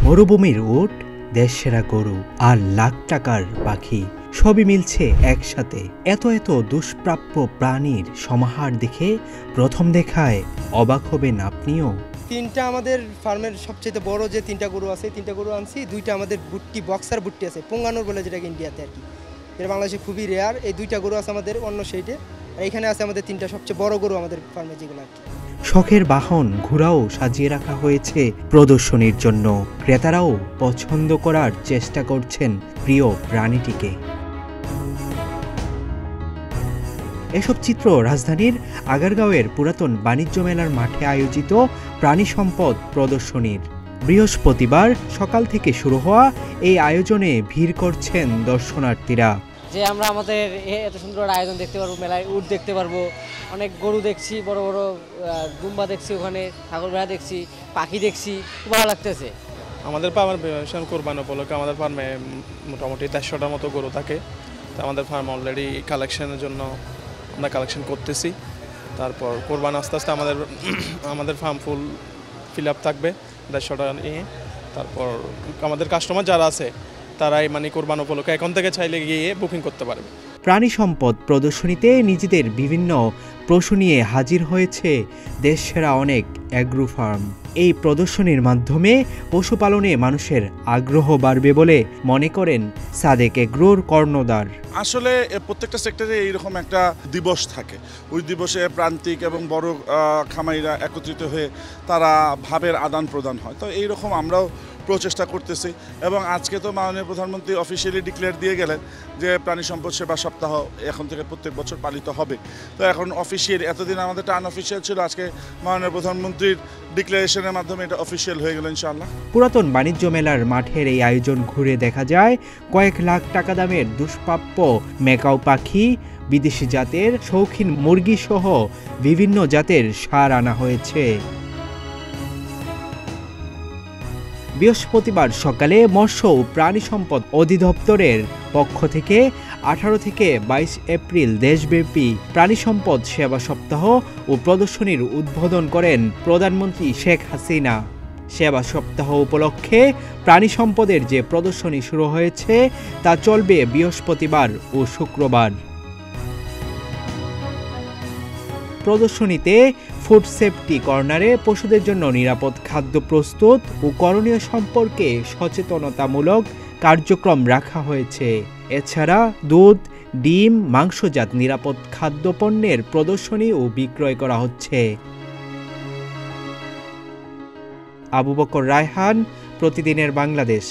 মরুভূমির উট, দেশসেরা গরু আর লাখ টাকার পাখি সবই মিলছে একসাথে। এত দুষ্প্রাপ্য প্রাণীর সমাহার দেখে প্রথম দেখায় অবাক হবেন আপনিও। তিনটা আমাদের ফার্মের সবচেয়ে বড় যে তিনটা গরু আছে, তিনটা গরু আনছি। দুইটা আমাদের বুট্টি বক্সার বুট্টি আছে, পোঙ্গানোর বলে যেটাকে ইন্ডিয়াতে আর কি। এটা বাংলাদেশে খুবই রেয়ার। এই দুইটা গরু আছে আমাদের অন্য সেইটে, আর এখানে আছে আমাদের তিনটা সবচেয়ে বড় গরু আমাদের ফার্মে যেগুলো আর কি। শখের বাহন ঘোড়াও সাজিয়ে রাখা হয়েছে প্রদর্শনীর জন্য। ক্রেতারাও পছন্দ করার চেষ্টা করছেন প্রিয় প্রাণীটিকে। এসব চিত্র রাজধানীর আগারগাঁওয়ের পুরাতন বাণিজ্য মেলার মাঠে আয়োজিত প্রাণী সম্পদ প্রদর্শনীর। বৃহস্পতিবার সকাল থেকে শুরু হওয়া এই আয়োজনে ভিড় করছেন দর্শনার্থীরা। যে আমরা আমাদের এত সুন্দর আয়োজন দেখতে পারবো, মেলায় উট দেখতে পারবো, অনেক গরু দেখছি, বড় বড় দুম্বা দেখছি, ওখানে ঠাকুর ভেড়া দেখছি, পাখি দেখছি, ভালো লাগতেছে। আমাদের ফার্মের কোরবানি উপলক্ষে আমাদের ফার্মে মোটামুটি 150টার মতো গরু থাকে। তো আমাদের ফার্ম অলরেডি কালেকশনের জন্য আমরা কালেকশন করতেছি। তারপর কোরবানি আস্তে আস্তে আমাদের ফার্ম ফুল ফিল আপ থাকবে 150টা নিয়ে। তারপর আমাদের কাস্টমার যারা আছে তারাই কোরবানি উপলক্ষে এখন থেকে চাইলে গিয়ে বুকিং করতে পারবে। প্রাণী সম্পদ প্রদর্শনীতে নিজেদের বিভিন্ন প্রশ্ন নিয়ে হাজির হয়েছে দেশসেরা অনেক অ্যাগ্রো ফার্ম। এই প্রদর্শনীর মাধ্যমে পশুপালনে মানুষের আগ্রহ বাড়বে বলে মনে করেন সাদেক এগ্রোর কর্ণধার। আসলে প্রত্যেকটা সেক্টরে এইরকম একটা দিবস থাকে। ওই দিবসে প্রান্তিক এবং বড় খামারিরা একত্রিত হয়ে তারা ভাবের আদান প্রদান হয়। তো এইরকম আমরাও প্রচেষ্টা করতেছি এবং আজকে তো মাননীয় প্রধানমন্ত্রী অফিসিয়ালি ডিক্লেয়ার দিয়ে গেলেন যে প্রাণী সম্পদ সেবা সপ্তাহ এখন থেকে প্রত্যেক বছর পালিত হবে। তো এখন অফিসিয়াল, এতদিন আমাদের আনঅফিসিয়াল ছিল, আজকে মাননীয় প্রধানমন্ত্রীর ডিক্লারেশনের মাধ্যমে এটা অফিসিয়াল হয়ে গেল ইনশাআল্লাহ। পুরাতন বাণিজ্য মেলার মাঠের এই আয়োজন ঘুরে দেখা যায় কয়েক লাখ টাকা দামের দুষ্প্রাপ্য ম্যাকাও পাখি, বিদেশি জাতের শৌখিন মুরগি সহ বিভিন্ন জাতের ষাঁড় আনা হয়েছে। বৃহস্পতিবার সকালে মৎস্য ও প্রাণী সম্পদ অধিদপ্তরের পক্ষ থেকে 18 থেকে 22 এপ্রিল দেশব্যাপী প্রাণী সম্পদ সেবা সপ্তাহ ও প্রদর্শনীর উদ্বোধন করেন প্রধানমন্ত্রী শেখ হাসিনা। সেবা সপ্তাহ উপলক্ষে প্রাণী সম্পদের যে প্রদর্শনী শুরু হয়েছে তা চলবে বৃহস্পতিবার ও শুক্রবার। প্রদর্শনীতে ফুড সেফটি কর্নারে পশুদের জন্য নিরাপদ খাদ্য প্রস্তুত ও করণীয় সম্পর্কে সচেতনতামূলক কার্যক্রম রাখা হয়েছে। এছাড়া দুধ, ডিম, মাংসজাত নিরাপদ খাদ্যপণ্যের প্রদর্শনী ও বিক্রয় করা হচ্ছে। আবু বকর রায়হান, প্রতিদিনের বাংলাদেশ।